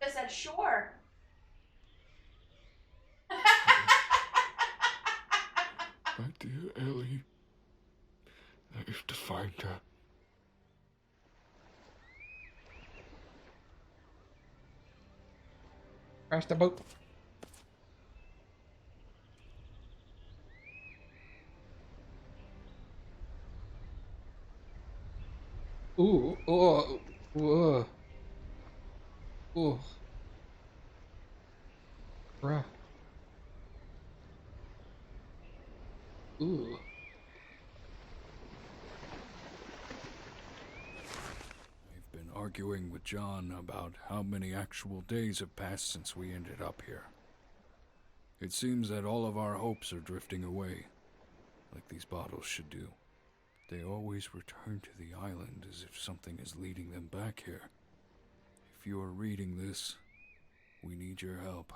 I said, sure. My dear Ellie, I have to find her. Crash the boat. Ooh, oh, ooh, ooh, bruh. Ooh. I've been arguing with John about how many actual days have passed since we ended up here. It seems that all of our hopes are drifting away, like these bottles should do. They always return to the island as if something is leading them back here. If you are reading this, we need your help.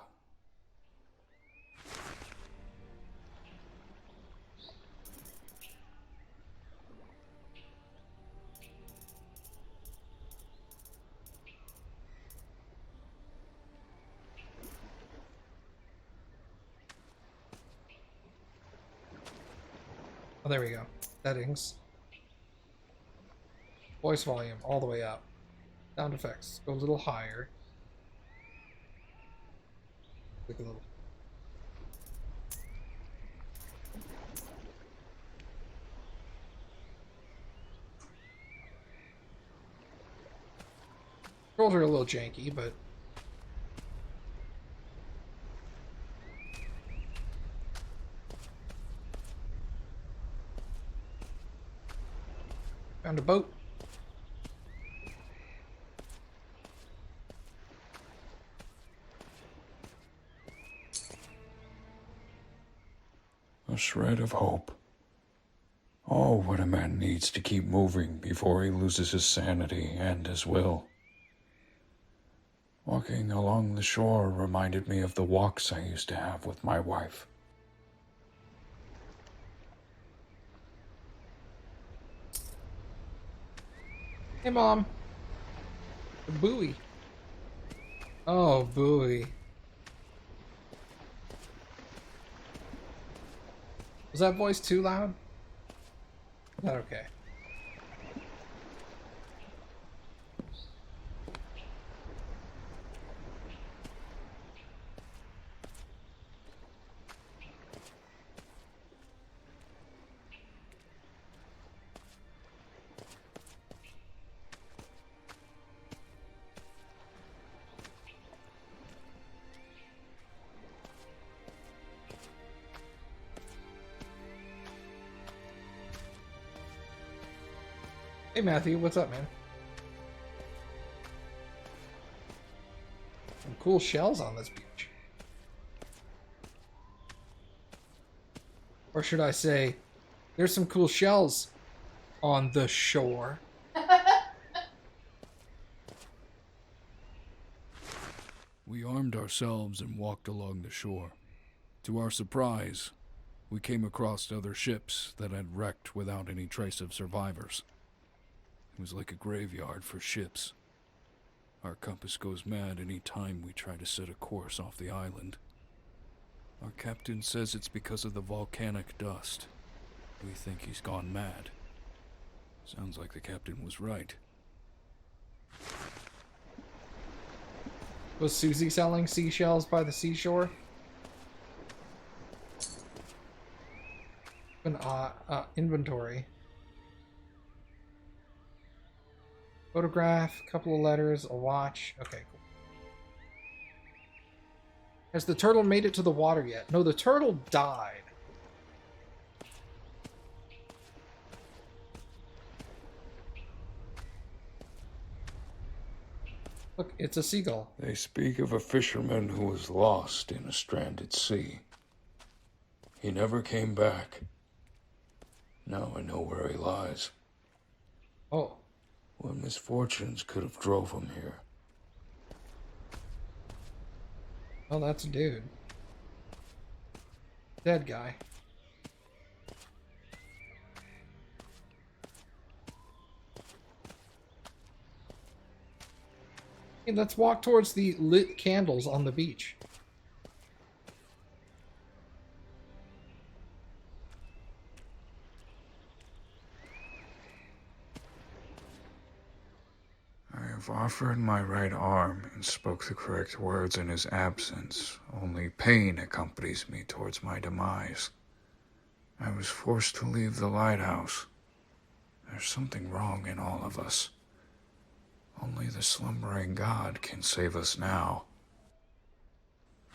Oh, there we go. Settings. Voice volume all the way up. Sound effects go a little higher. Click a little. Controls are a little janky, but found a boat. A shred of hope. Oh, what a man needs to keep moving before he loses his sanity and his will. Walking along the shore reminded me of the walks I used to have with my wife. Hey, Mom. The buoy. Oh, buoy. Was that voice too loud? Is that okay? Hey, Matthew, what's up, man? Some cool shells on this beach. Or should I say, there's some cool shells on the shore. We armed ourselves and walked along the shore. To our surprise, we came across other ships that had wrecked without any trace of survivors. It was like a graveyard for ships. Our compass goes mad any time we try to set a course off the island. Our captain says it's because of the volcanic dust. We think he's gone mad. Sounds like the captain was right. Was Susie selling seashells by the seashore? An inventory. Photograph, couple of letters, a watch. Okay, cool. Has the turtle made it to the water yet? No, the turtle died. Look, it's a seagull. They speak of a fisherman who was lost in a stranded sea. He never came back. Now I know where he lies. Oh. What misfortunes could have drove him here? Oh, that's a dude. Dead guy. Hey, let's walk towards the lit candles on the beach. I have offered my right arm and spoke the correct words in his absence. Only pain accompanies me towards my demise. I was forced to leave the lighthouse. There's something wrong in all of us. Only the slumbering God can save us now.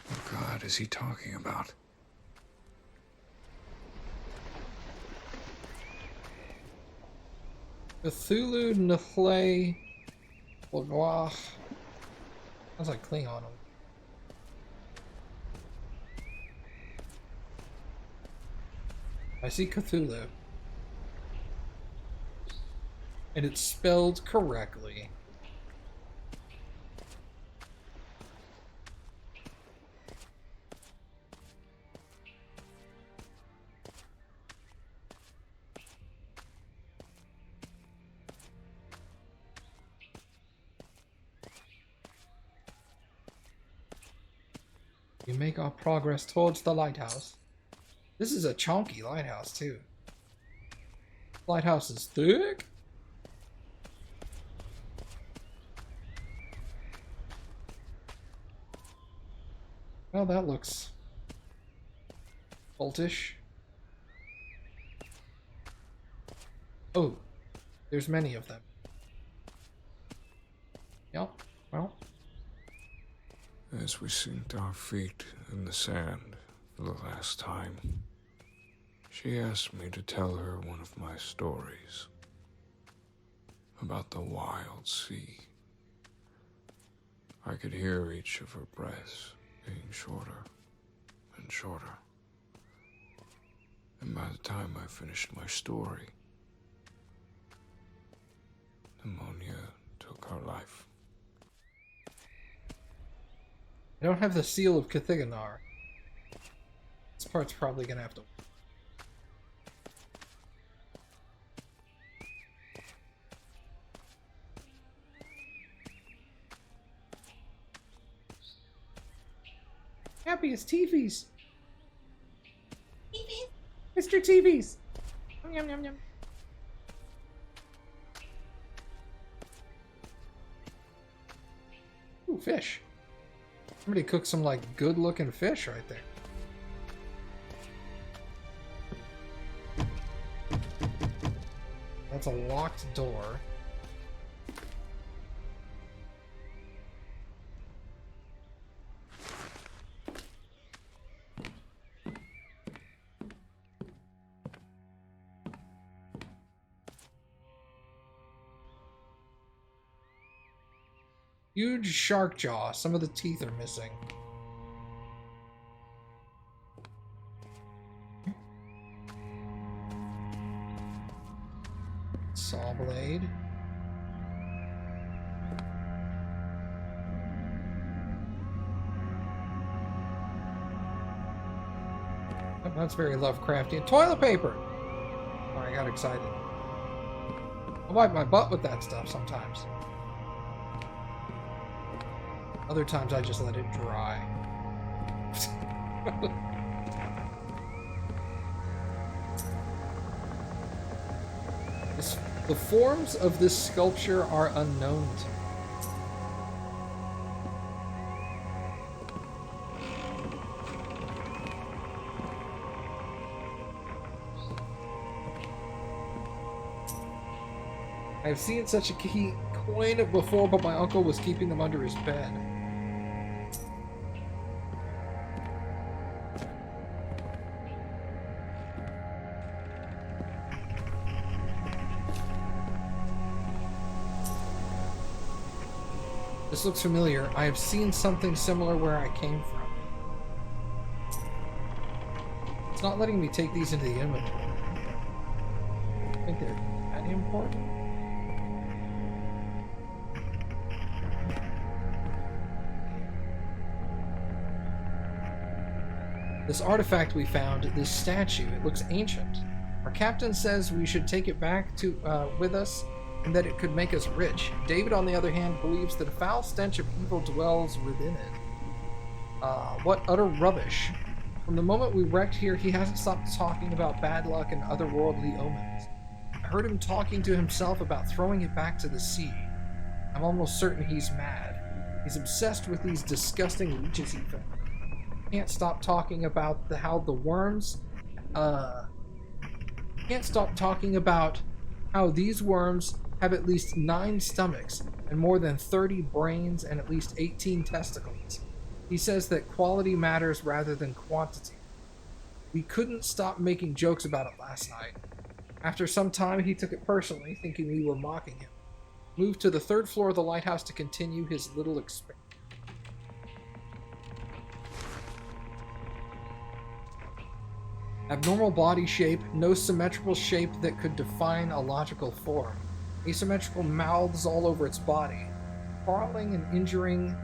What God is he talking about? Cthulhu Nhle Lagwa. Sounds like Klingon. I see Cthulhu. And it's spelled correctly. We make our progress towards the lighthouse. This is a chunky lighthouse, too. Lighthouse is thick. Well, that looks cultish. Oh, there's many of them. Yep, well. As we sinked our feet in the sand for the last time, she asked me to tell her one of my stories about the wild sea. I could hear each of her breaths being shorter and shorter. And by the time I finished my story, pneumonia took her life. I don't have the seal of Cthulhu. This part's probably gonna have to. Happy as TVs. Mr. TVs. Yum yum yum. Ooh, fish. Somebody cooked some, like, good-looking fish right there. That's a locked door. Huge shark jaw. Some of the teeth are missing. Saw blade. Oh, that's very Lovecraftian. Toilet paper! Oh, I got excited. I wipe my butt with that stuff sometimes. Other times I just let it dry. The forms of this sculpture are unknown to me. I've seen such a coin before, but my uncle was keeping them under his bed. This looks familiar. I have seen something similar where I came from. It's not letting me take these into the inventory. I think they're that important. This artifact we found, this statue, it looks ancient. Our captain says we should take it back to with us and that it could make us rich. David, on the other hand, believes that a foul stench of evil dwells within it. What utter rubbish. From the moment we wrecked here, he hasn't stopped talking about bad luck and otherworldly omens. I heard him talking to himself about throwing it back to the sea. I'm almost certain he's mad. He's obsessed with these disgusting leeches he found. Can't stop talking about how the worms, can't stop talking about how these worms have at least 9 stomachs and more than 30 brains and at least 18 testicles. He says that quality matters rather than quantity. We couldn't stop making jokes about it last night. After some time, he took it personally, thinking we were mocking him. Moved to the 3rd floor of the lighthouse to continue his little experiment. Abnormal body shape, no symmetrical shape that could define a logical form. Asymmetrical mouths all over its body. Crawling and injuring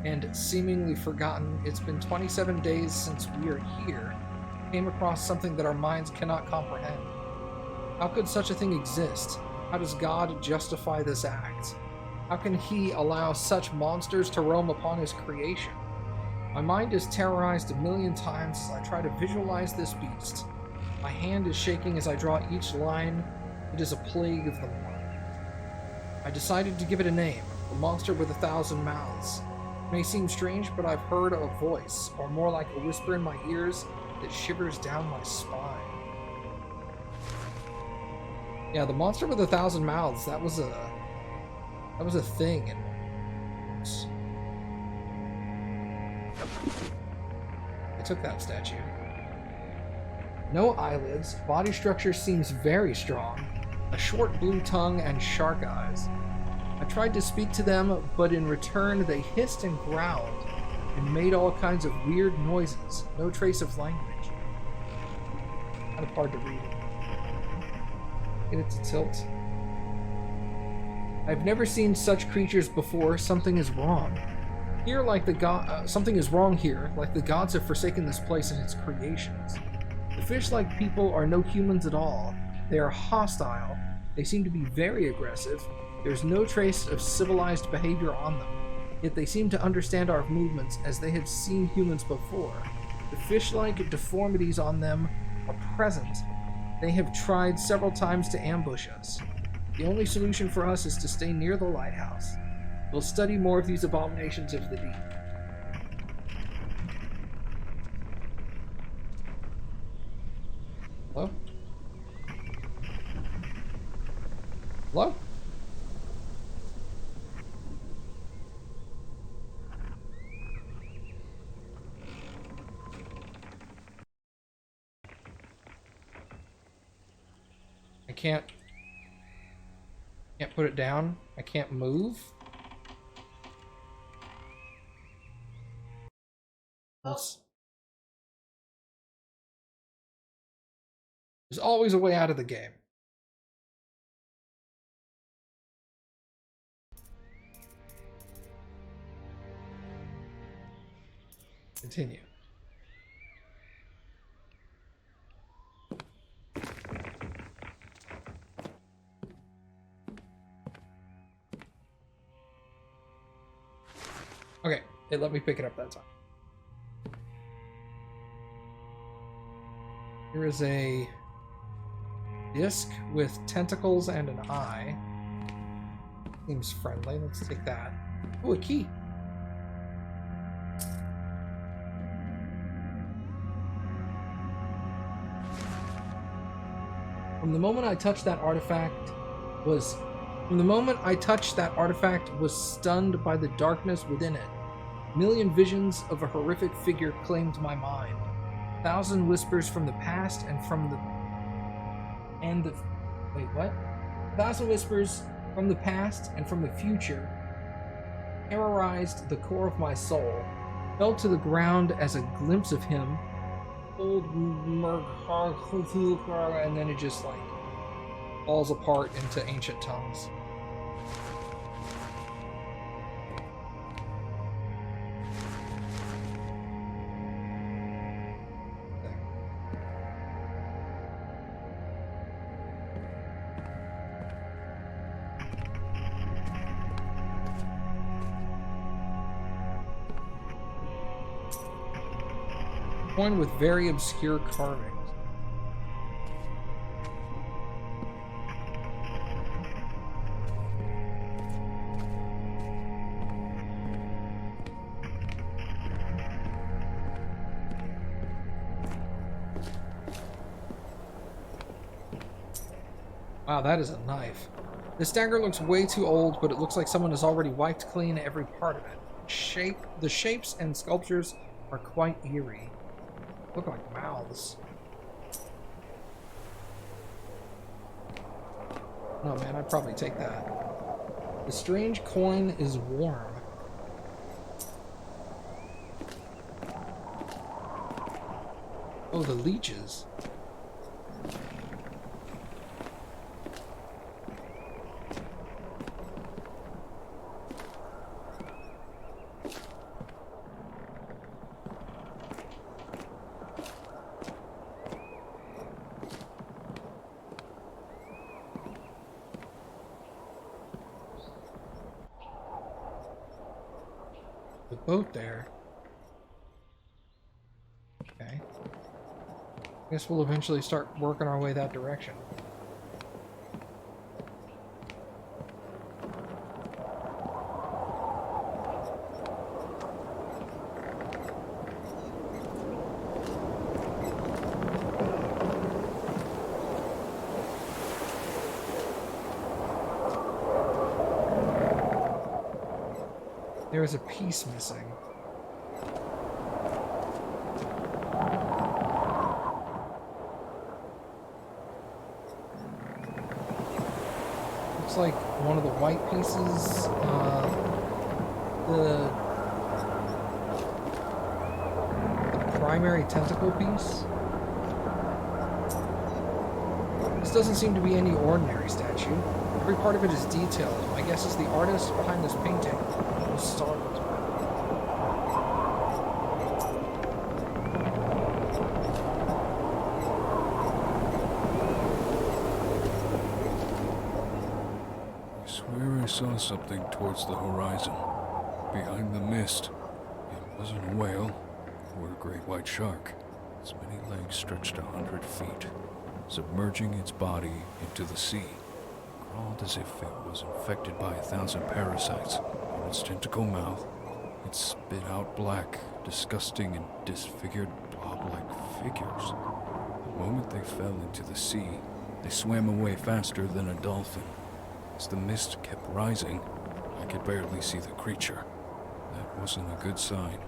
and seemingly forgotten. It's been 27 days since we are here. Came across something that our minds cannot comprehend. How could such a thing exist? How does God justify this act? How can he allow such monsters to roam upon his creation? My mind is terrorized a million times as I try to visualize this beast. My hand is shaking as I draw each line. It is a plague of the mind. I decided to give it a name, the monster with 1,000 mouths. It may seem strange, but I've heard a voice, or more like a whisper in my ears, that shivers down my spine. Yeah, the monster with 1,000 mouths, that was a thing. I took that statue. No eyelids, body structure seems very strong, a short blue tongue and shark eyes. I tried to speak to them, but in return they hissed and growled and made all kinds of weird noises, no trace of language. Kind of hard to read it. Get it to tilt. I've never seen such creatures before. Something is wrong. Here, like the something is wrong here, like the gods have forsaken this place and its creations. The fish-like people are no humans at all. They are hostile. They seem to be very aggressive. There's no trace of civilized behavior on them. Yet they seem to understand our movements as they have seen humans before. The fish-like deformities on them are present. They have tried several times to ambush us. The only solution for us is to stay near the lighthouse. We'll study more of these abominations of the deep. Hello? Hello? I can't put it down. I can't move. There's always a way out of the game. Continue. Okay, it let me pick it up that time. Here is a disc with tentacles and an eye. Seems friendly. Let's take that. Oh, a key. From the moment I touched that artifact was stunned by the darkness within it. A million visions of a horrific figure claimed my mind. 1,000 whispers from the past and from the... Wait, what? 1,000 whispers from the past and from the future terrorized the core of my soul. Fell to the ground as a glimpse of him. And then it just like falls apart into ancient tongues. coin with very obscure carvings. Wow, that is a knife. This dagger looks way too old, but it looks like someone has already wiped clean every part of it. The shapes and sculptures are quite eerie. Look like mouths. No, man, I'd probably take that. The strange coin is warm. Oh, the leeches. The boat there. Okay. Guess we'll eventually start working our way that direction. There is a piece missing. Looks like one of the white pieces, the primary tentacle piece. This doesn't seem to be any ordinary statue. Every part of it is detailed. My guess is the artist behind this painting was startled. I swear I saw something towards the horizon, behind the mist. It wasn't a whale or a great white shark. Its many legs stretched 100 feet, submerging its body into the sea. It crawled as if it was infected by 1,000 parasites. In its tentacle mouth, it spit out black, disgusting, and disfigured blob-like figures. The moment they fell into the sea, they swam away faster than a dolphin. As the mist kept rising, I could barely see the creature. That wasn't a good sign.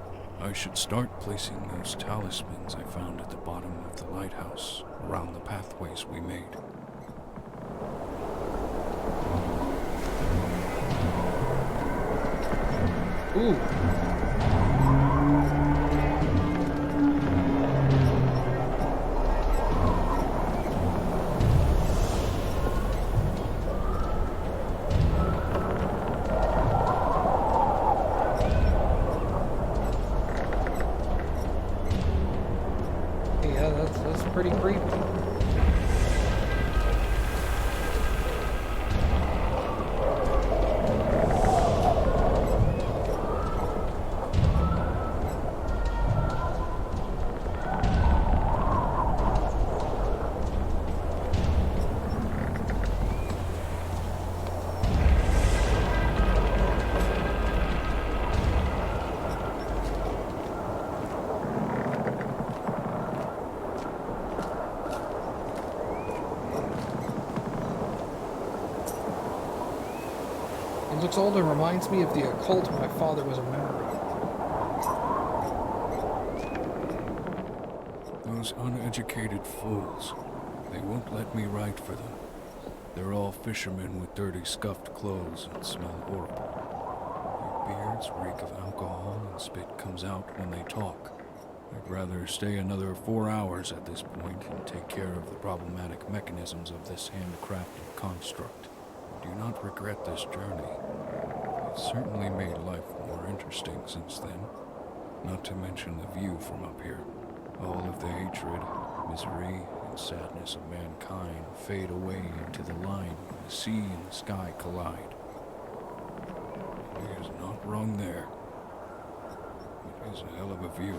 I should start placing those talismans I found at the bottom of the lighthouse around the pathways we made. Ooh. Yeah, that's pretty creepy. It looks old and reminds me of the occult my father was a member of. Those uneducated fools. They won't let me write for them. They're all fishermen with dirty, scuffed clothes and smell horrible. Their beards reek of alcohol and spit comes out when they talk. I'd rather stay another 4 hours at this point and take care of the problematic mechanisms of this handcrafted construct. I do not regret this journey. It's certainly made life more interesting since then. Not to mention the view from up here. All of the hatred, misery, and sadness of mankind fade away into the line where the sea and the sky collide. He is not wrong there. It is a hell of a view.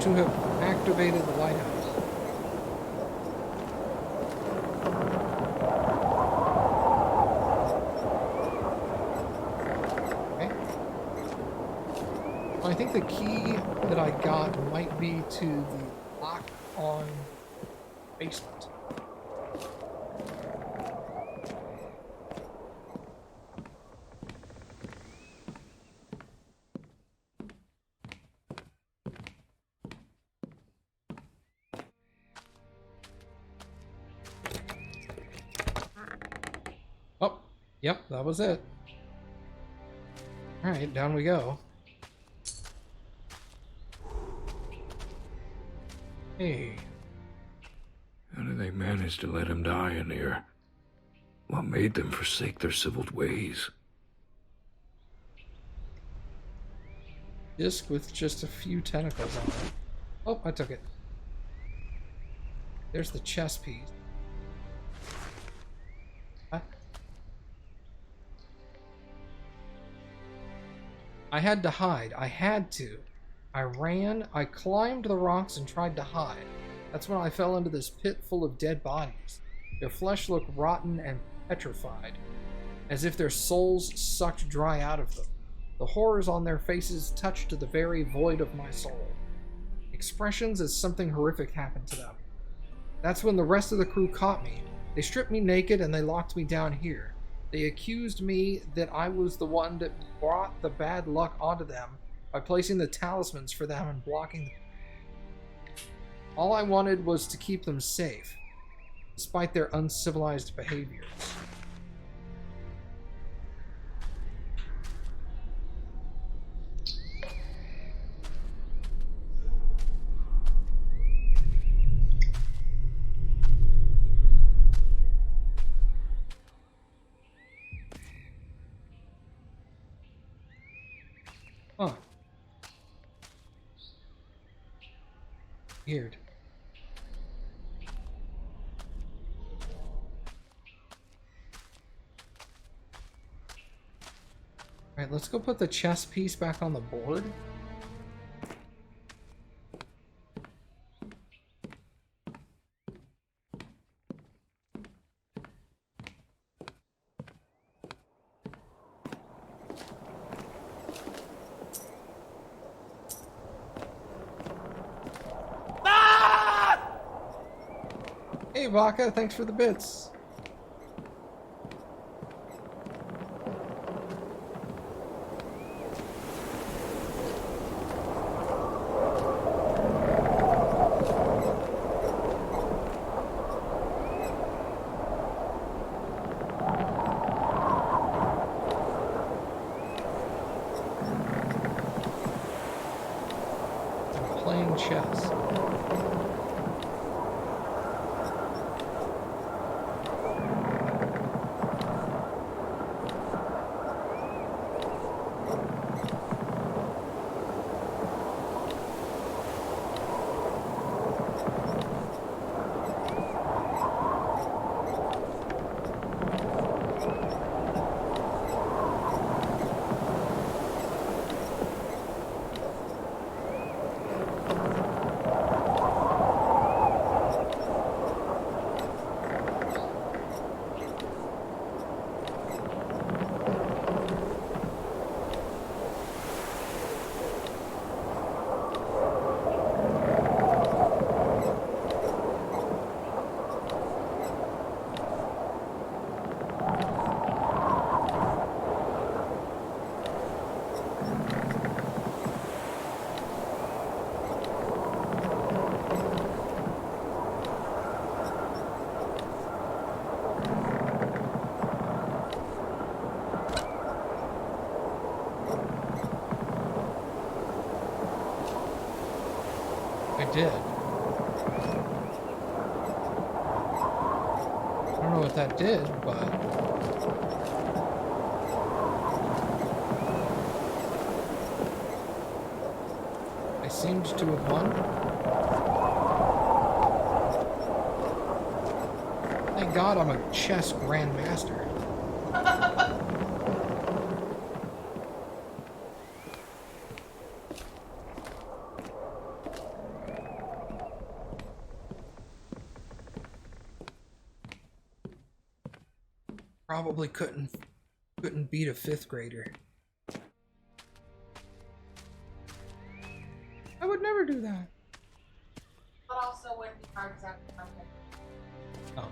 to have activated the lighthouse. Okay. Well, I think the key that I got might be to the lock on basement. Oh, yep, that was it. Alright, down we go. Hey. How did they manage to let him die in here? What made them forsake their civiled ways? Disc with just a few tentacles on it. Oh, I took it. There's the chess piece. What? I had to hide. I had to. I ran, I climbed the rocks and tried to hide. That's when I fell into this pit full of dead bodies. Their flesh looked rotten and petrified, as if their souls sucked dry out of them. The horrors on their faces touched to the very void of my soul. Expressions as something horrific happened to them. That's when the rest of the crew caught me. They stripped me naked and they locked me down here. They accused me that I was the one that brought the bad luck onto them by placing the talismans for them and blocking them. All I wanted was to keep them safe, despite their uncivilized behaviors. Huh. Weird. Alright, let's go put the chess piece back on the board. Hey, Baka, thanks for the bits. I'm playing chess. I did. I don't know what that did, but... I seemed to have won. Thank God I'm a chess grandmaster. Probably couldn't beat a 5th grader. I would never do that. But also wouldn't be hard to contact. Oh.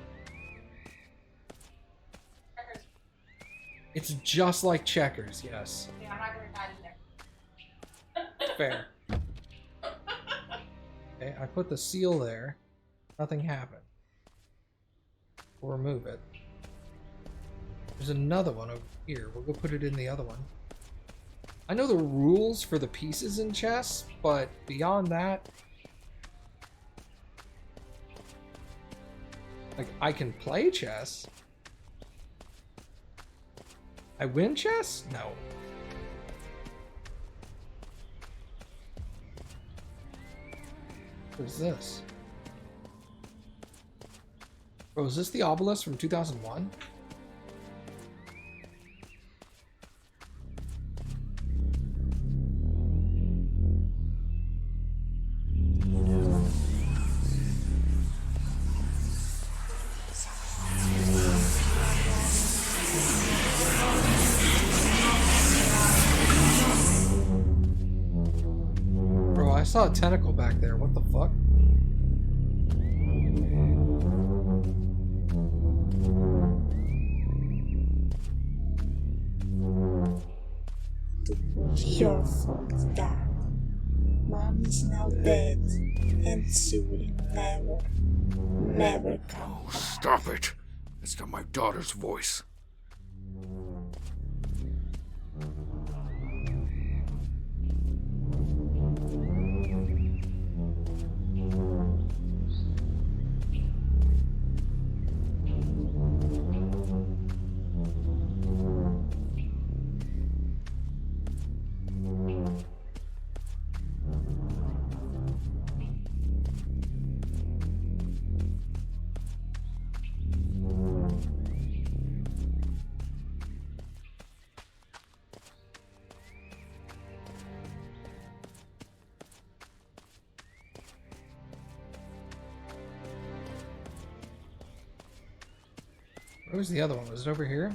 Checkers. It's just like checkers, yes. Yeah, I'm not gonna die either. Fair. Okay, I put the seal there. Nothing happened. We'll remove it. There's another one over here. We'll go put it in the other one. I know the rules for the pieces in chess, but beyond that... Like, I can play chess. I win chess? No. What is this? Oh, is this the obelisk from 2001? Bro, I saw a tentacle back there. What the fuck? Your fault, Dad. Mom is now dead, and she will never come. Oh, stop it! It's not my daughter's voice. Where was the other one? Was it over here?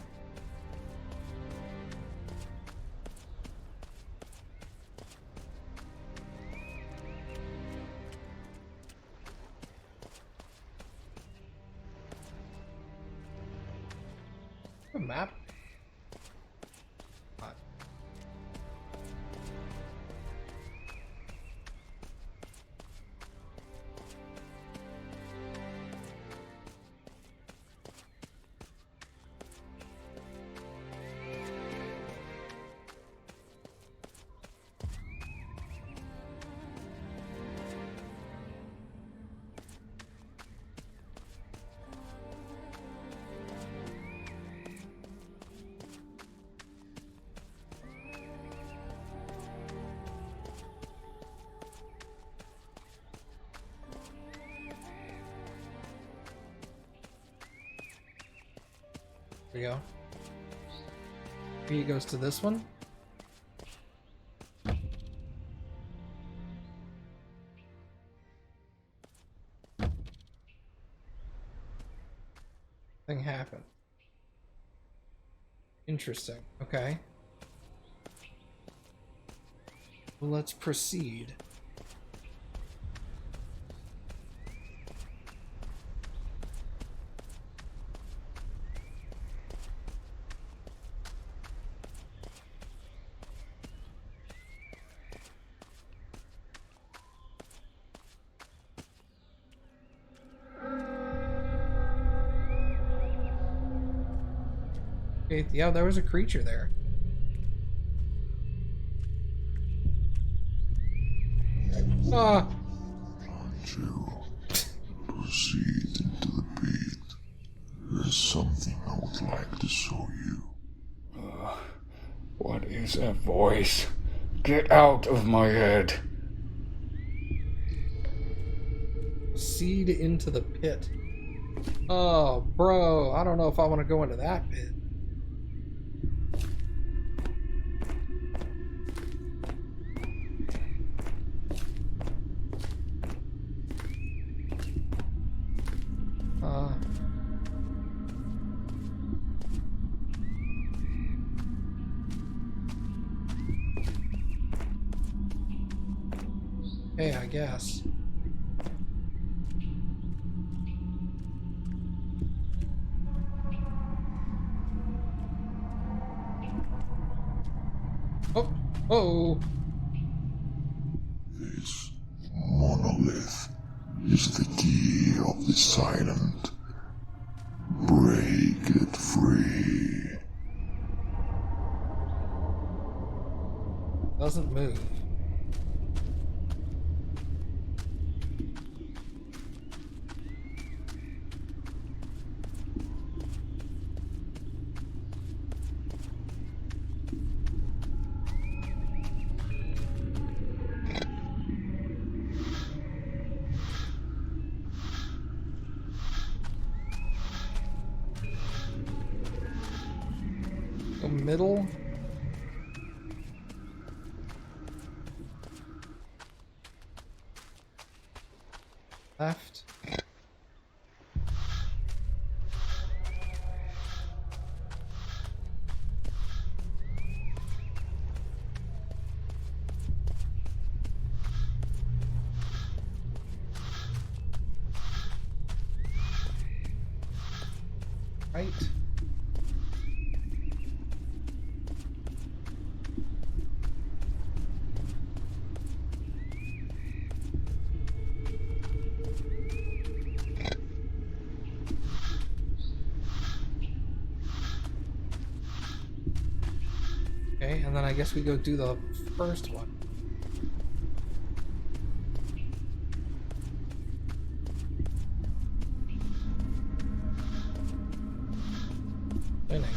A map? Not. There we go. He goes to this one. Thing happened. Interesting. Okay. Well, let's proceed. Okay, yeah, there was a creature there. Ah! Aren't you? Proceed into the pit. There's something I would like to show you. What is that voice? Get out of my head. Proceed into the pit. Oh, bro, I don't know if I want to go into that pit. Hey, I guess. Oh, oh. This monolith is the key of this island. Break it free. Doesn't move. Go middle. Left. Right. Okay, and then I guess we go do the first one. Winning.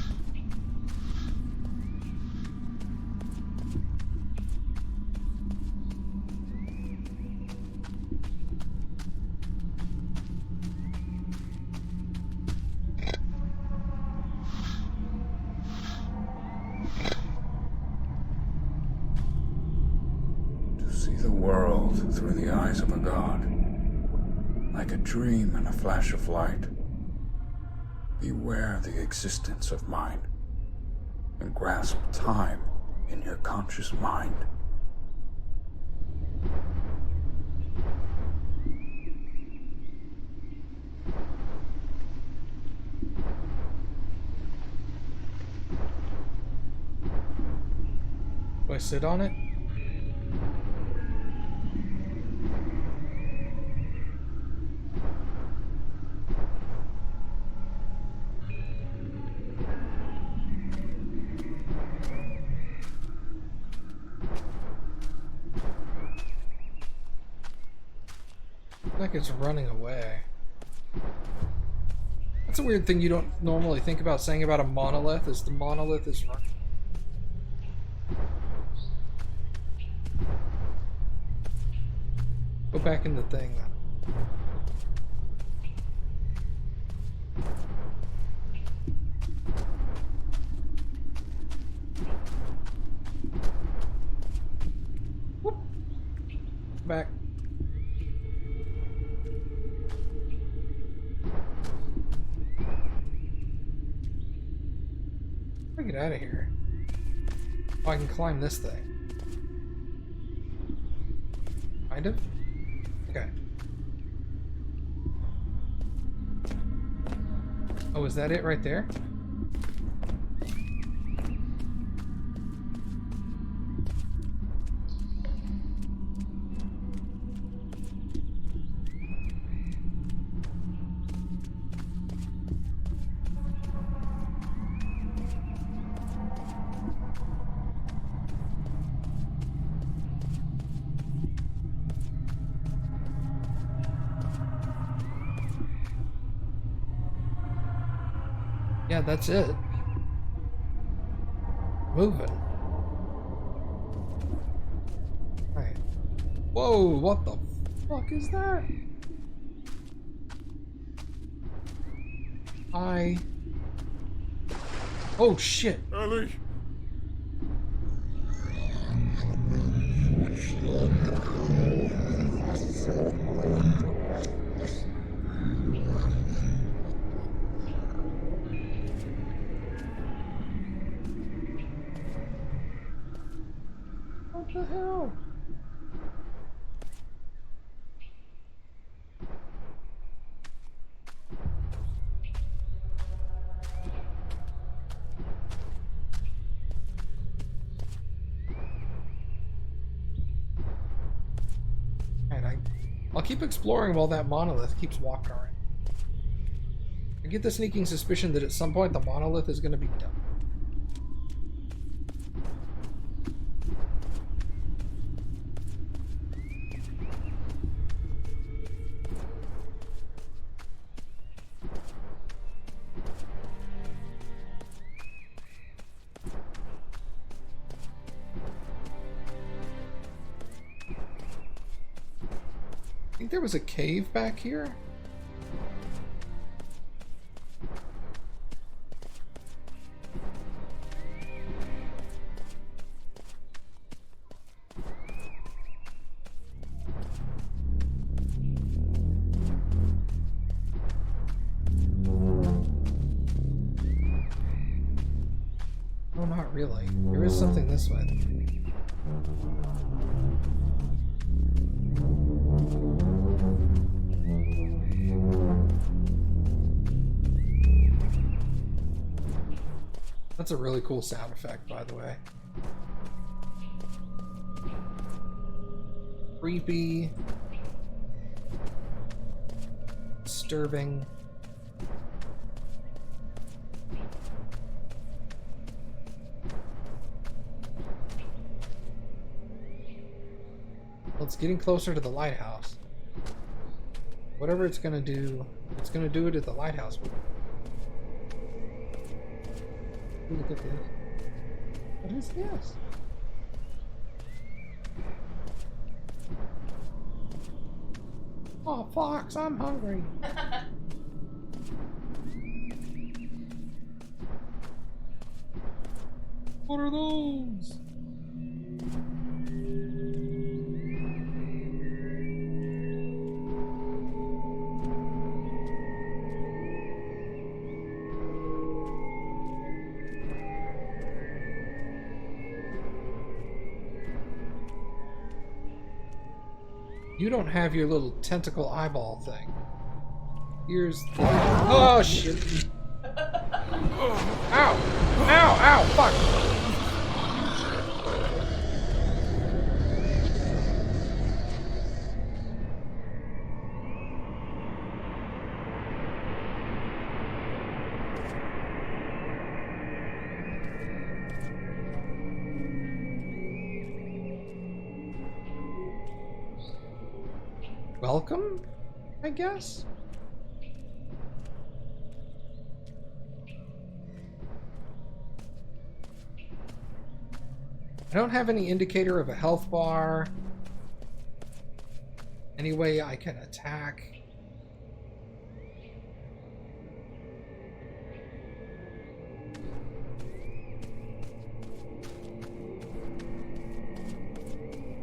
To see the world through the eyes of a god, like a dream and a flash of light. Beware the existence of mind, and grasp time in your conscious mind. Do I sit on it? Like it's running away. That's a weird thing you don't normally think about saying about a monolith, is the monolith is running. Go back in the thing then. Whoop. Back. Let me get out of here. Oh, I can climb this thing. Kind of? Okay. Oh, is that it right there? Yeah, that's it. Moving. Alright. Whoa, what the fuck is that? Oh shit. Ellie! What the hell? I'll keep exploring while that monolith keeps walking around. I get the sneaking suspicion that at some point the monolith is going to be done. I think there was a cave back here. Oh, not really. There is something this way. That's a really cool sound effect, by the way. Creepy. Disturbing. Well, it's getting closer to the lighthouse. Whatever it's gonna do it at the lighthouse. Look at this. What is this? Oh, Fox, I'm hungry. What are those? You don't have your little tentacle eyeball thing. Here's the... Oh, shit. Ow! Ow! Ow! Fuck! Welcome, I guess? I don't have any indicator of a health bar. Any way I can attack.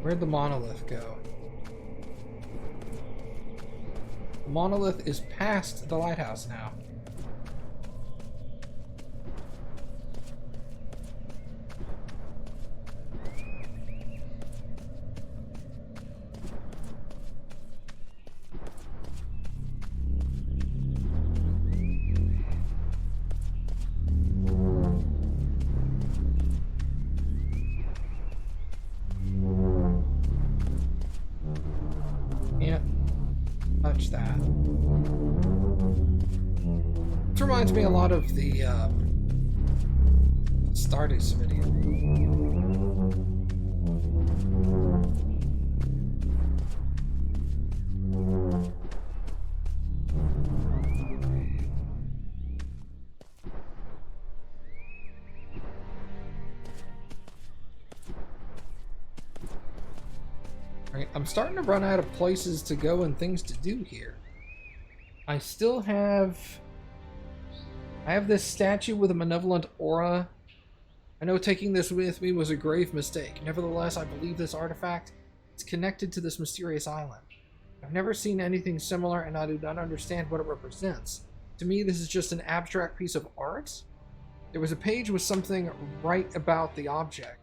Where'd the monolith go? The monolith is past the lighthouse now. Can't touch that. This reminds me a lot of the Stardust video. Alright, I'm starting to run out of places to go and things to do here. I still have... I have this statue with a malevolent aura. I know taking this with me was a grave mistake. Nevertheless, I believe this artifact is connected to this mysterious island. I've never seen anything similar, and I do not understand what it represents. To me, this is just an abstract piece of art. There was a page with something right about the object.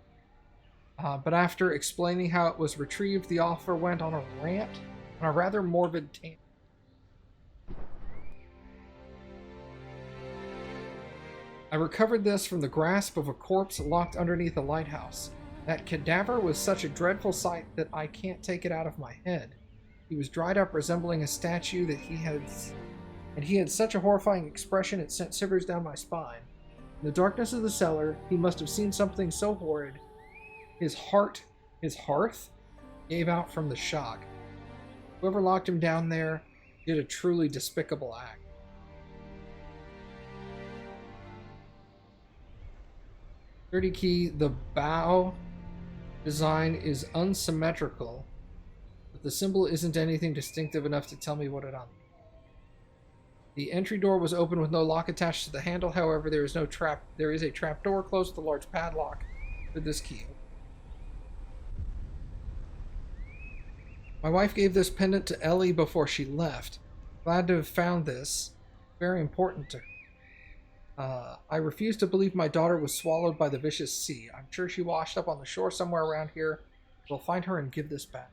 But after explaining how it was retrieved, the author went on a rant on a rather morbid tangent. I recovered this from the grasp of a corpse locked underneath a lighthouse. That cadaver was such a dreadful sight that I can't take it out of my head. He was dried up, resembling a statue and he had such a horrifying expression it sent shivers down my spine. In the darkness of the cellar, he must have seen something so horrid. His hearth, gave out from the shock. Whoever locked him down there did a truly despicable act. Dirty key, the bow design is unsymmetrical, but the symbol isn't anything distinctive enough to tell me what it on. The entry door was open with no lock attached to the handle. However, there is a trap door closed with a large padlock for this key. My wife gave this pendant to Ellie before she left. Glad to have found this. Very important to her. I refuse to believe my daughter was swallowed by the vicious sea. I'm sure she washed up on the shore somewhere around here. We'll find her and give this back.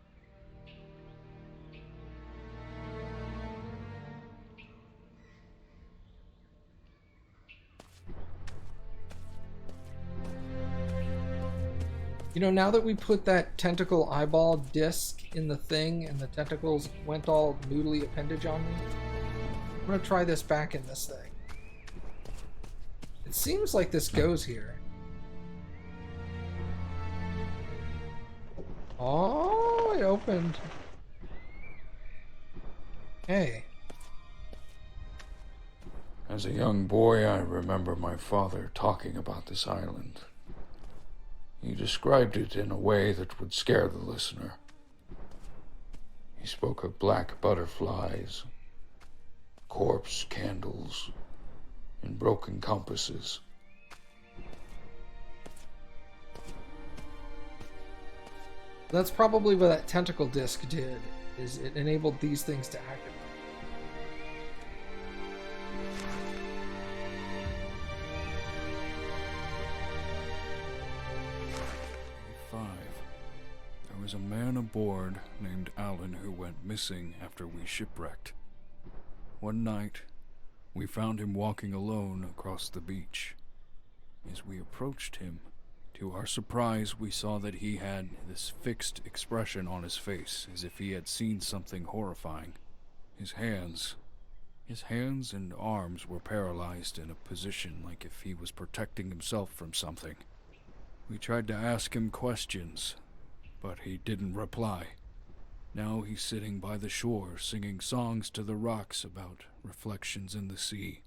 You know, now that we put that tentacle eyeball disc in the thing and the tentacles went all noodly appendage on me, I'm going to try this back in this thing. It seems like this goes here. Oh, it opened. Hey. As a young boy, I remember my father talking about this island. He described it in a way that would scare the listener. He spoke of black butterflies, corpse candles, and broken compasses. That's probably what that tentacle disc did, is it enabled these things to activate. 5. There was a man aboard named Alan who went missing after we shipwrecked. One night, we found him walking alone across the beach. As we approached him, to our surprise, we saw that he had this fixed expression on his face, as if he had seen something horrifying. His hands and arms were paralyzed in a position like if he was protecting himself from something. We tried to ask him questions, but he didn't reply. Now he's sitting by the shore, singing songs to the rocks about reflections in the sea.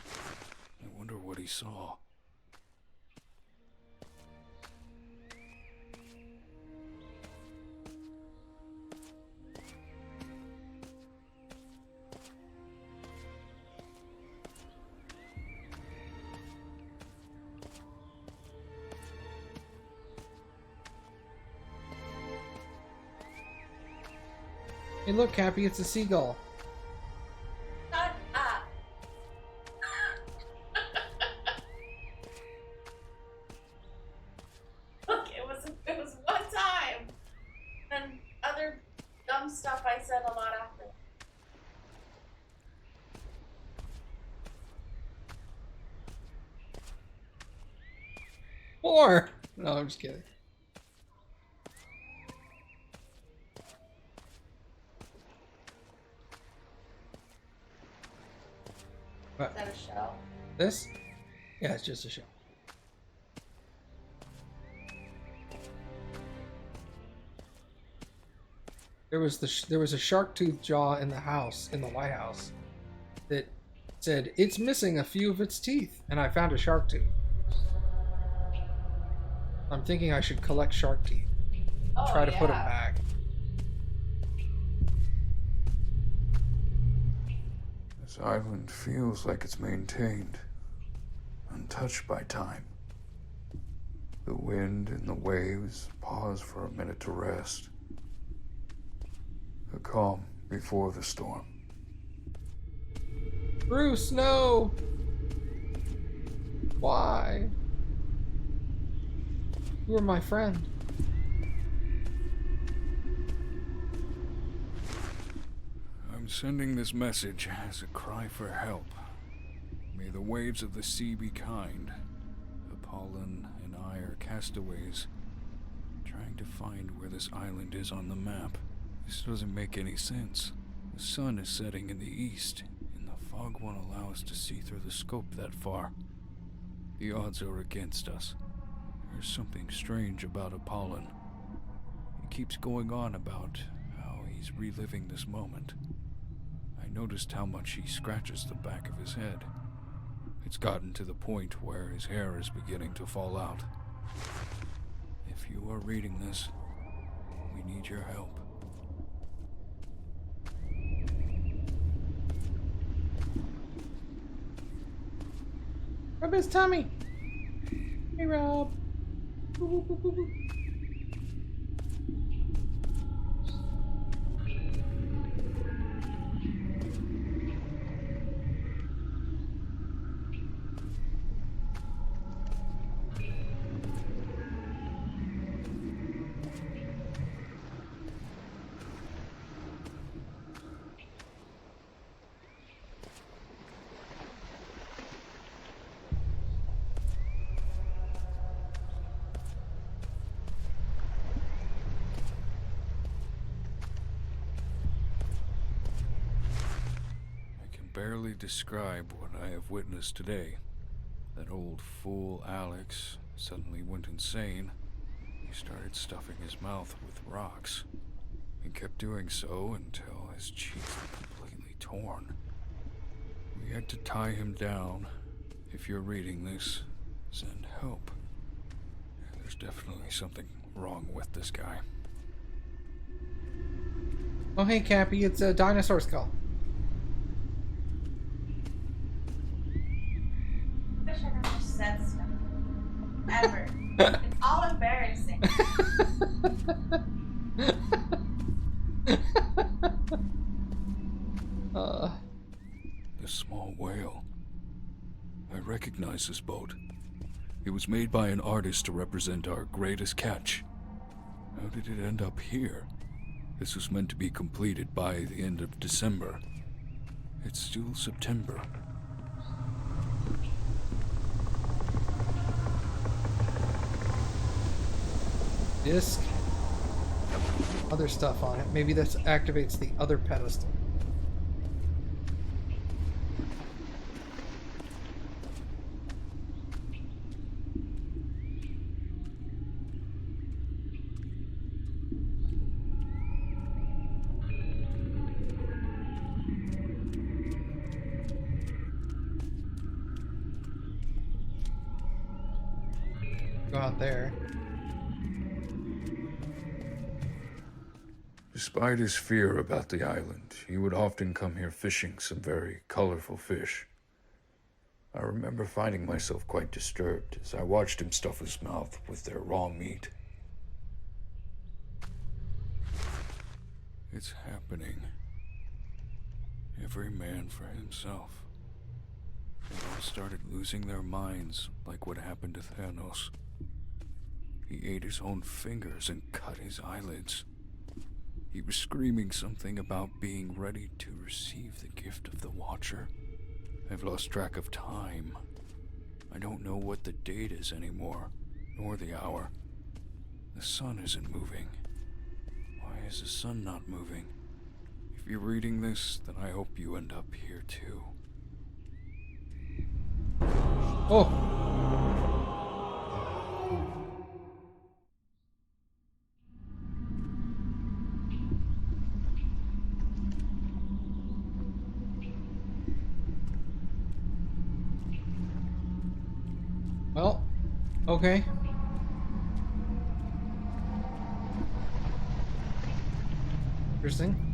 I wonder what he saw. Hey look, Cappy, it's a seagull. Shut up. Look, it was one time. And other dumb stuff I said a lot after. More! No, I'm just kidding. Is that a shell? This? Yeah, it's just a shell. There was a shark tooth jaw in the house, in the White House, that said it's missing a few of its teeth, and I found a shark tooth. I'm thinking I should collect shark teeth. Oh, Try to put them yeah. back. This island feels like it's maintained, untouched by time. The wind and the waves pause for a minute to rest. A calm before the storm. Bruce, no! Why? You were my friend. I'm sending this message as a cry for help. May the waves of the sea be kind. Apollon and I are castaways, trying to find where this island is on the map. This doesn't make any sense. The sun is setting in the east, and the fog won't allow us to see through the scope that far. The odds are against us. There's something strange about Apollon. He keeps going on about how he's reliving this moment. I noticed how much he scratches the back of his head. It's gotten to the point where his hair is beginning to fall out. If you are reading this, we need your help. Rub his tummy. Hey, Rob. Boo, boo, boo, boo, boo. Barely describe what I have witnessed today. That old fool Alex suddenly went insane. He started stuffing his mouth with rocks. He kept doing so until his cheeks were completely torn. We had to tie him down. If you're reading this, send help. There's definitely something wrong with this guy. Oh, hey, Cappy. It's a dinosaur skull. I wish I never said stuff. Ever. It's all embarrassing. The small whale. I recognize this boat. It was made by an artist to represent our greatest catch. How did it end up here? This was meant to be completed by the end of December. It's still September. Disc. Other stuff on it. Maybe this activates the other pedestal. Go out there. Despite his fear about the island, he would often come here fishing some very colorful fish. I remember finding myself quite disturbed as I watched him stuff his mouth with their raw meat. It's happening. Every man for himself. They all started losing their minds like what happened to Thanos. He ate his own fingers and cut his eyelids. He was screaming something about being ready to receive the gift of the Watcher. I've lost track of time. I don't know what the date is anymore, nor the hour. The sun isn't moving. Why is the sun not moving? If you're reading this, then I hope you end up here too. Oh! Well, okay. Interesting.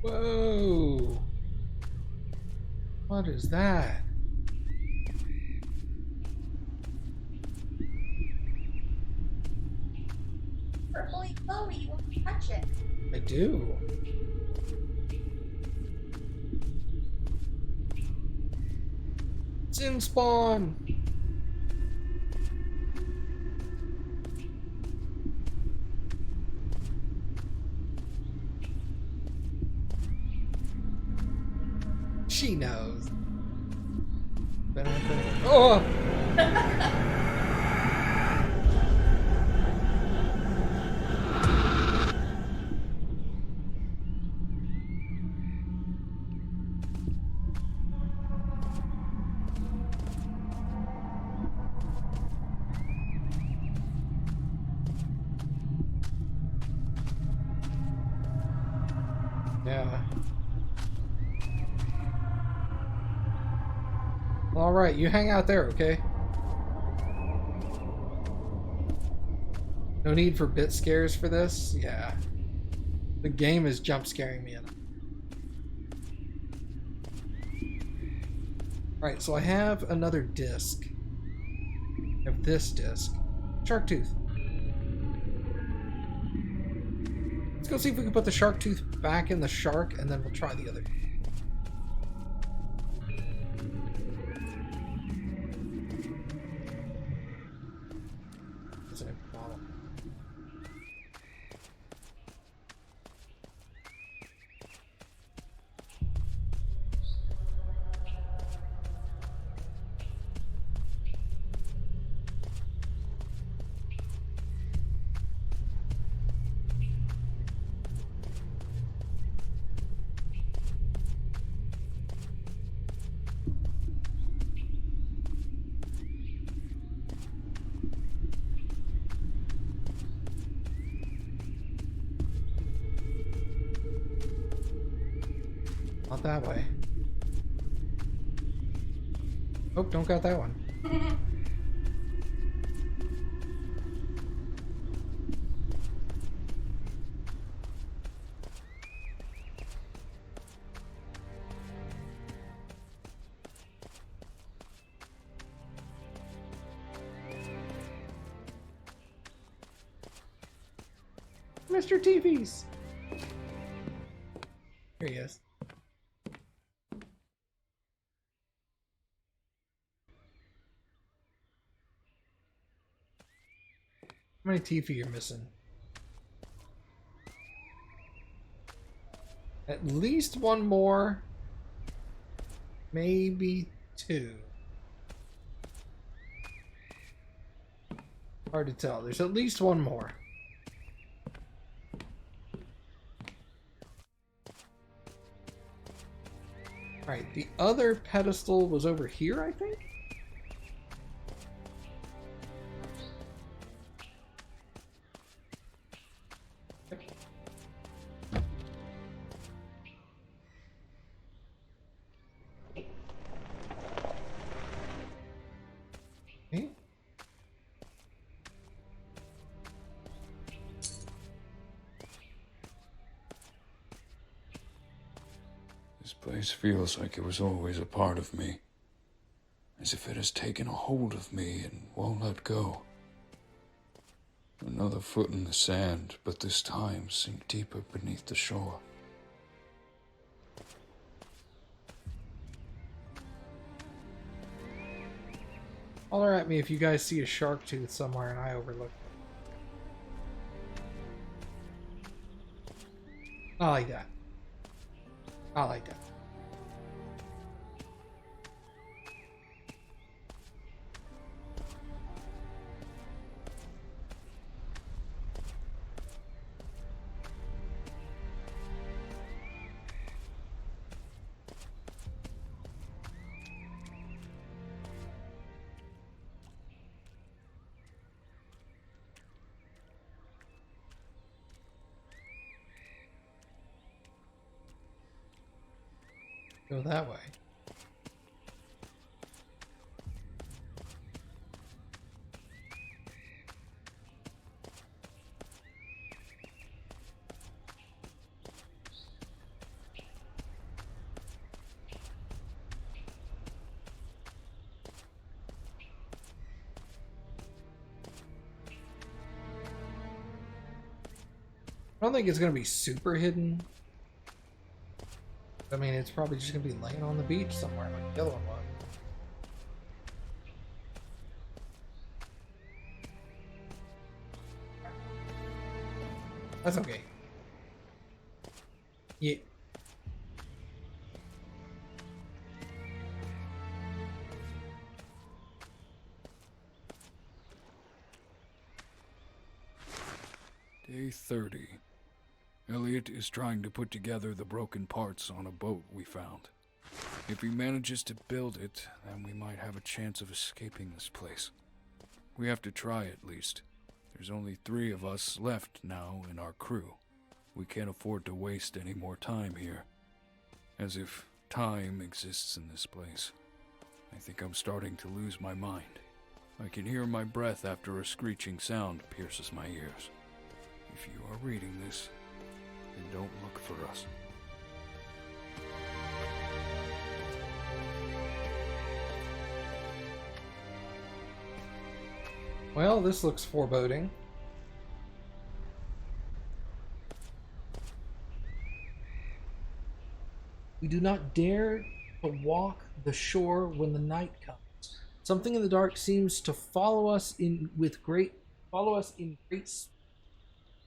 Whoa! What is that? Purpley Chloe, you want to touch it? I do. It's in spawn. She knows. Oh! Yeah. All right, you hang out there, okay? No need for bit scares for this? Yeah. The game is jump scaring me enough. Alright, so I have another disc. I have this disc. Shark tooth. Let's go see if we can put the shark tooth back in the shark, and then we'll try the other. That's an empty bottle. Not that way. Oh, don't got that one. Mr. TVs! Here he is. How many TV you're missing? At least one more. Maybe two. Hard to tell. There's at least one more. Alright, the other pedestal was over here, I think? Okay. This place feels like it was always a part of me. As if it has taken a hold of me and won't let go. Another foot in the sand, but this time sink deeper beneath the shore. Holler at me if you guys see a shark tooth somewhere and I overlook it. I like that. I like that. Go that way. I don't think it's gonna be super hidden. I mean, it's probably just gonna be laying on the beach somewhere like the other one was. That's okay. Yeah. Day 30. Elliot is trying to put together the broken parts on a boat we found. If he manages to build it, then we might have a chance of escaping this place. We have to try at least. There's only 3 of us left now in our crew. We can't afford to waste any more time here. As if time exists in this place. I think I'm starting to lose my mind. I can hear my breath after a screeching sound pierces my ears. If you are reading this, then don't look for us. Well, this looks foreboding. We do not dare to walk the shore when the night comes. Something in the dark seems to follow us in great speed.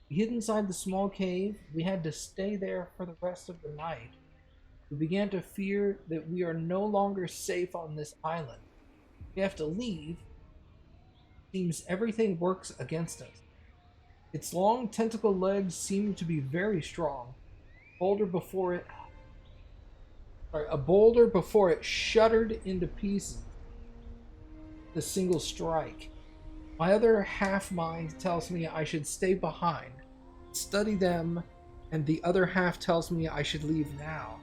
We hid inside the small cave. We had to stay there for the rest of the night. We began to fear that we are no longer safe on this island. We have to leave. Seems everything works against us. Its long tentacle legs seem to be very strong. A boulder before it shuddered into pieces. The single strike. My other half mind tells me I should stay behind, study them, and the other half tells me I should leave now.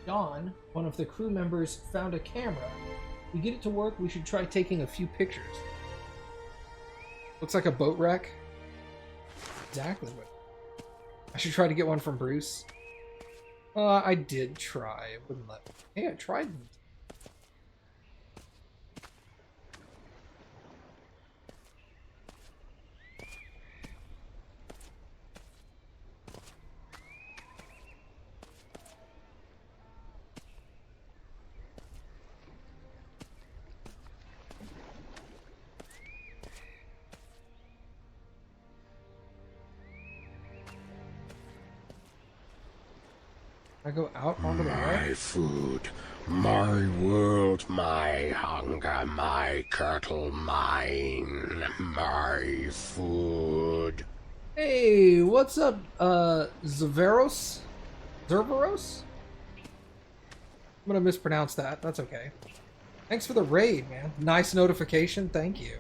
John, one of the crew members, found a camera. We get it to work, we should try taking a few pictures. Looks like a boat wreck. Exactly what. I should try to get one from Bruce. I did try. It wouldn't let me. Hey, I tried. I go out onto the My wreck? food, my world, my hunger, my kettle, mine, my food. Hey, what's up, Zerveros? Zerveros? I'm gonna mispronounce that. That's okay. Thanks for the raid, man. Nice notification. Thank you.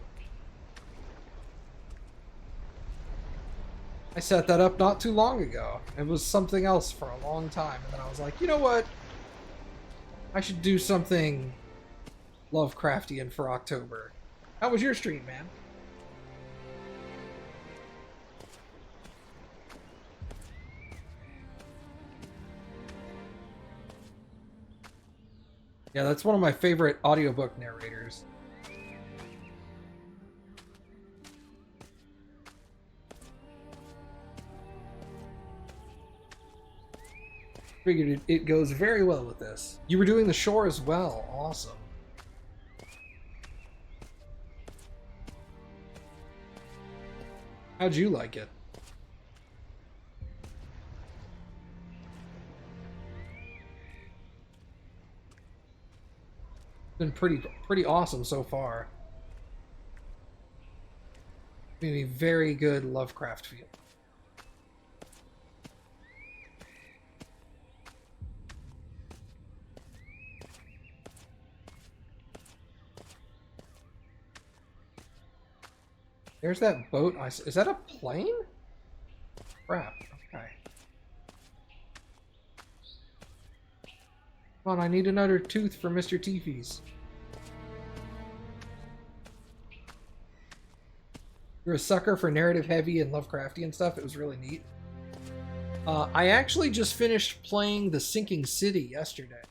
I set that up not too long ago. It was something else for a long time, and then I was like, you know what? I should do something Lovecraftian for October. How was your stream, man? Yeah, that's one of my favorite audiobook narrators. Figured it goes very well with this. You were doing the shore as well. Awesome. How'd you like it? Been pretty awesome so far. Maybe very good Lovecraft feel. There's that boat. Is that a plane? Crap. Okay. Come on, I need another tooth for Mr. Teefees. You're a sucker for narrative heavy and Lovecraftian stuff. It was really neat. I actually just finished playing The Sinking City yesterday.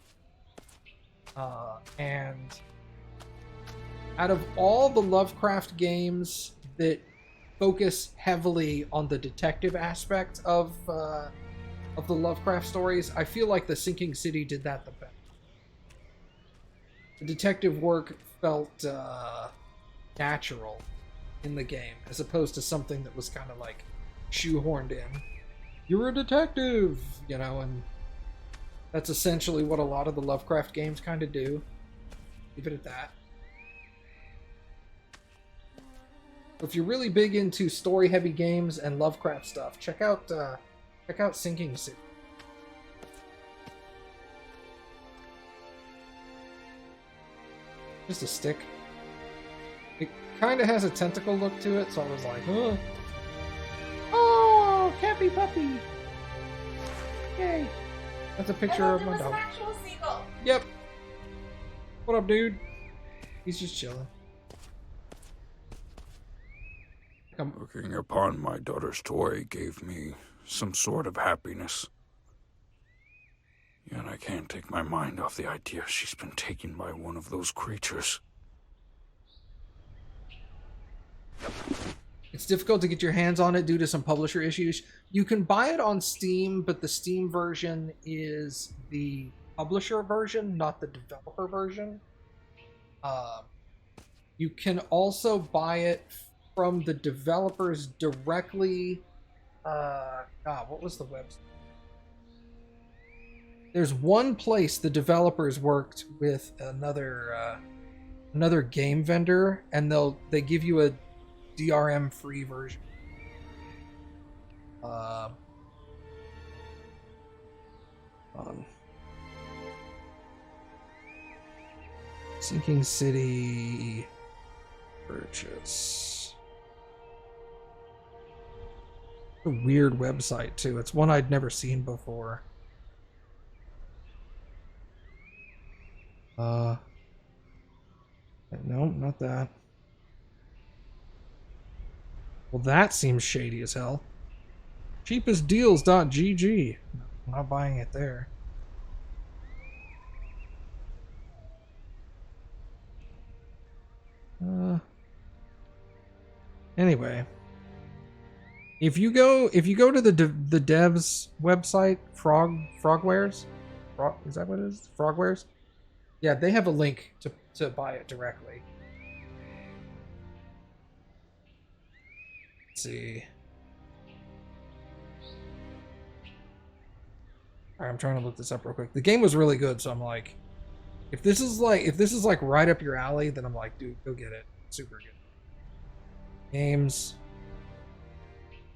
And out of all the Lovecraft games that focus heavily on the detective aspect of the Lovecraft stories. I feel like the Sinking City did that the best. The detective work felt natural in the game, as opposed to something that was kind of like shoehorned in. You're a detective, you know, and that's essentially what a lot of the Lovecraft games kind of do. Leave it at that. If you're really big into story-heavy games and Lovecraft stuff, check out Sinking City. Just a stick. It kind of has a tentacle look to it, so I was like, oh. Oh, happy puppy. Yay. That's a picture of my dog. An actual seagull. Yep. What up, dude? He's just chilling. Looking upon my daughter's toy gave me some sort of happiness. Yet I can't take my mind off the idea she's been taken by one of those creatures. It's difficult to get your hands on it due to some publisher issues. You can buy it on Steam, but the Steam version is the publisher version, not the developer version. You can also buy it from the developers directly. What was the website? There's one place the developers worked with another game vendor, and they give you a DRM free version. Sinking City purchase. A weird website too. It's one I'd never seen before. No, not that. Well, that seems shady as hell. Cheapestdeals.gg. I'm not buying it there. Anyway, if you go to the devs website, Frogwares, is that what it is? Frogwares? Yeah, they have a link to buy it directly. Let's see. Alright, I'm trying to look this up real quick. The game was really good, so I'm like, if this is like right up your alley, then I'm like, dude, go get it. Super good. Games.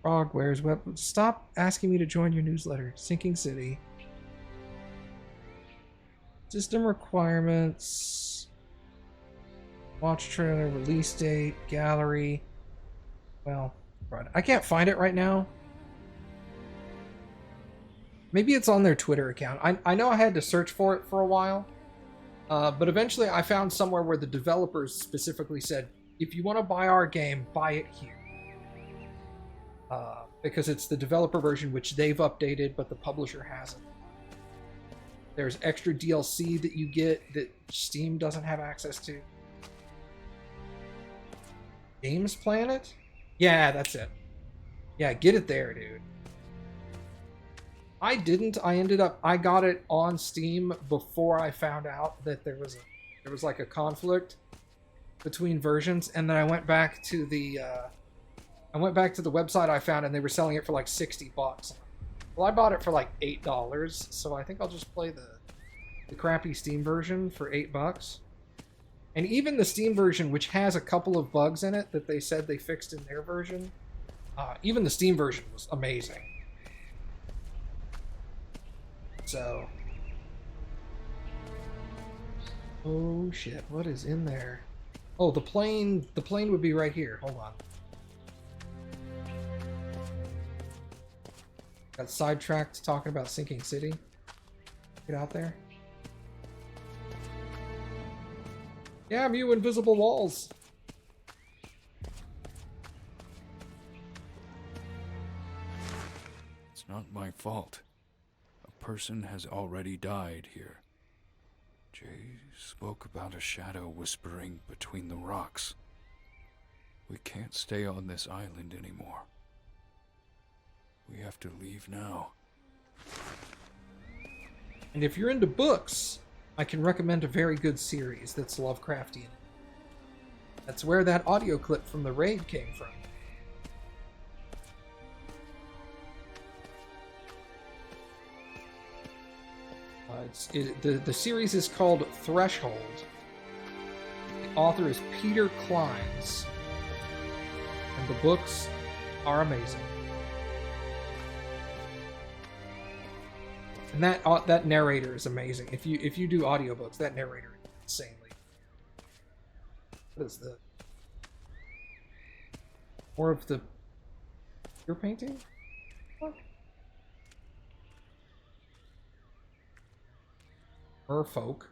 Frogwares web. Stop asking me to join your newsletter. Sinking City. System requirements. Watch trailer, release date, gallery. Well, I can't find it right now. Maybe it's on their Twitter account. I know I had to search for it for a while. But eventually I found somewhere where the developers specifically said, if you want to buy our game, buy it here. Because it's the developer version, which they've updated, but the publisher hasn't. There's extra DLC that you get that Steam doesn't have access to. Games Planet? Yeah, that's it. Yeah, get it there, dude. I didn't. I got it on Steam before I found out that there was like a conflict between versions, and then I went back to the website I found, and they were selling it for like $60. Well, I bought it for like $8, so I think I'll just play the crappy Steam version for $8. And even the Steam version, which has a couple of bugs in it that they said they fixed in their version, even the Steam version was amazing. So, oh shit, what is in there? Oh, the plane would be right here. Hold on. Got sidetracked talking about Sinking City. Get out there. Damn you, invisible walls. It's not my fault. A person has already died here. Jay spoke about a shadow whispering between the rocks. We can't stay on this island anymore. We have to leave now. And if you're into books, I can recommend a very good series that's Lovecraftian. That's where that audio clip from the raid came from. The series is called Threshold. The author is Peter Clines. And the books are amazing. And that narrator is amazing. If you do audiobooks, that narrator is insanely. What is the more of the you're painting? What? Merfolk.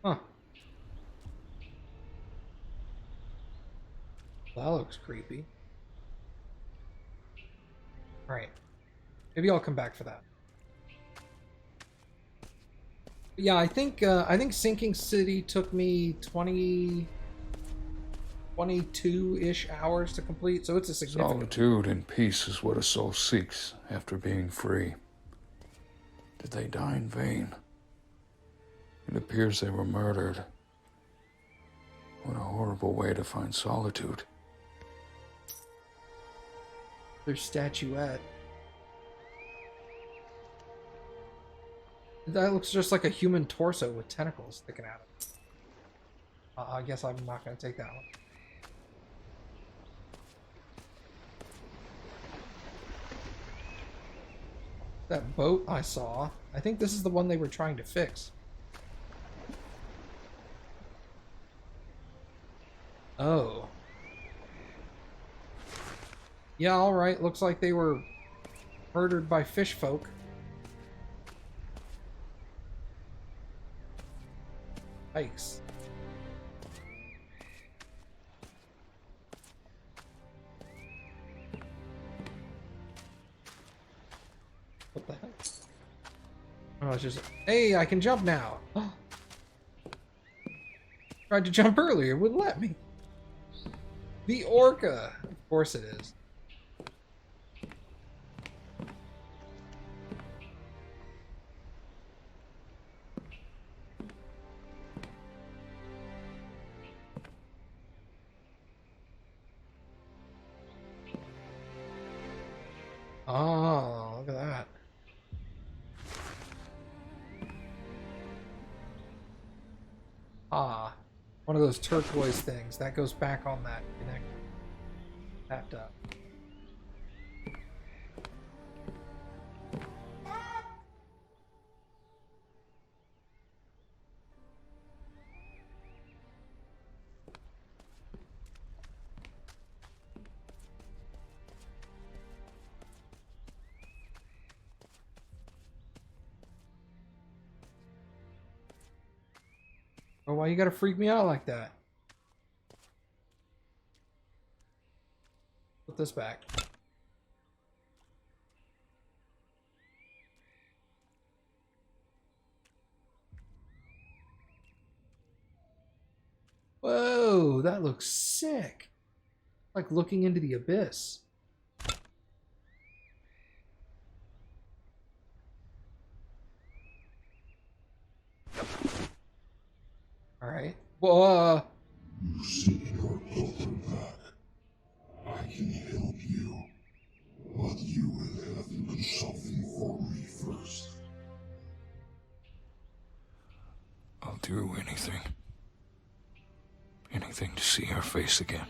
Huh. That looks creepy. Alright. Maybe I'll come back for that. But yeah, I think Sinking City took me 22-ish hours to complete, so it's a significant... Solitude and peace is what a soul seeks after being free. Did they die in vain? It appears they were murdered. What a horrible way to find solitude. Their statuette. That looks just like a human torso with tentacles sticking out of it. I guess I'm not going to take that one. That boat I saw, I think this is the one they were trying to fix. Oh. Yeah, alright. Looks like they were murdered by fish folk. Yikes. What the heck? Oh, it's just... Hey, I can jump now! Tried to jump earlier, it wouldn't let me. The orca! Of course it is. Oh, look at that. Ah, one of those turquoise things. That goes back on that connector. That, Oh, why you gotta freak me out like that? Put this back. Whoa, that looks sick. Like looking into the abyss. Alright. Well, You seek your children back. I can help you. But you will have to do something for me first. I'll do anything. Anything to see her face again.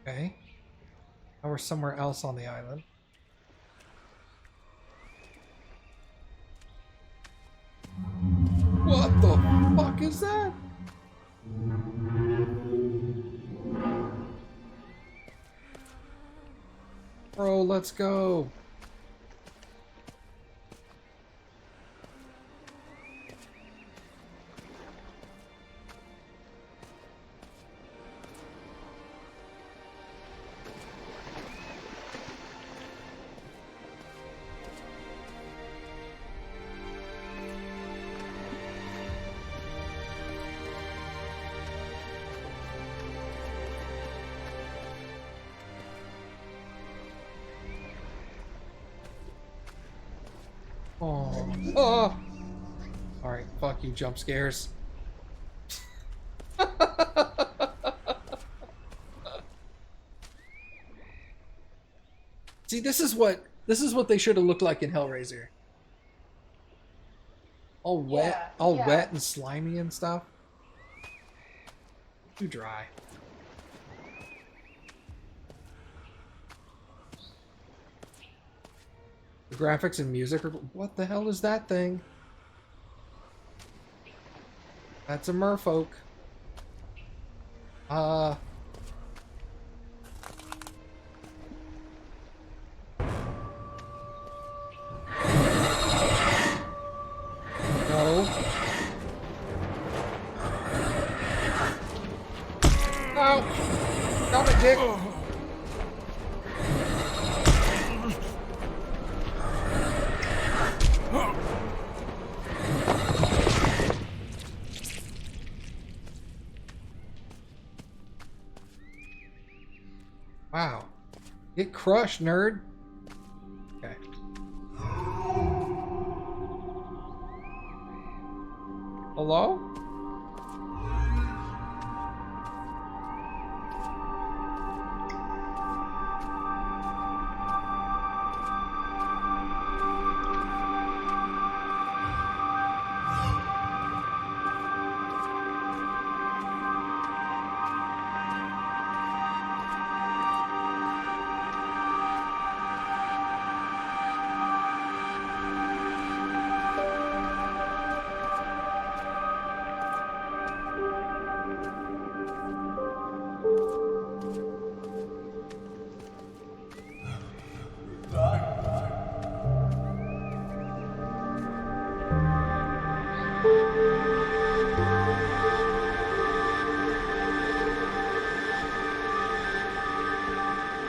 okay. Now we're somewhere else on the island. What the fuck is that? Bro, let's go. Oh. Oh. Alright, fuck you, jump scares. See, this is what they should have looked like in Hellraiser. All wet, Yeah, wet and slimy and stuff. Too dry. The graphics and music are... What the hell is that thing? That's a merfolk. No. No! Stop it, Dick! Wow. Get crushed, nerd. Okay. Hello?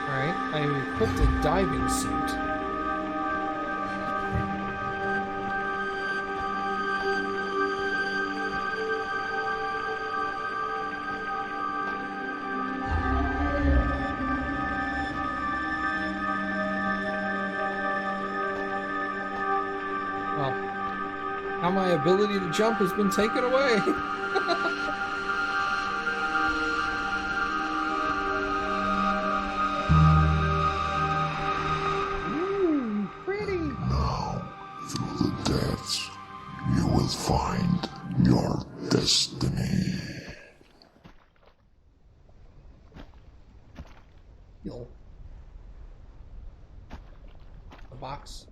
Alright, I equipped a diving suit. Well, now my ability to jump has been taken away. Ooh, pretty. Now, through the depths, you will find your destiny. Yo. A box.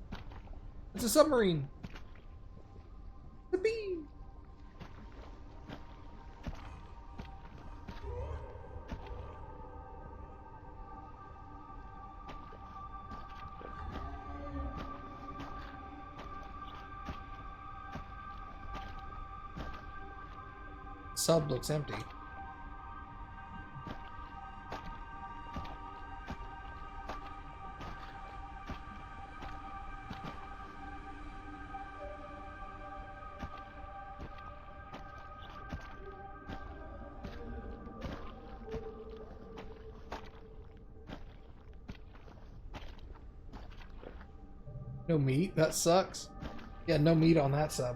It's a submarine. The beam. Sub looks empty. No meat? That sucks. Yeah, no meat on that sub.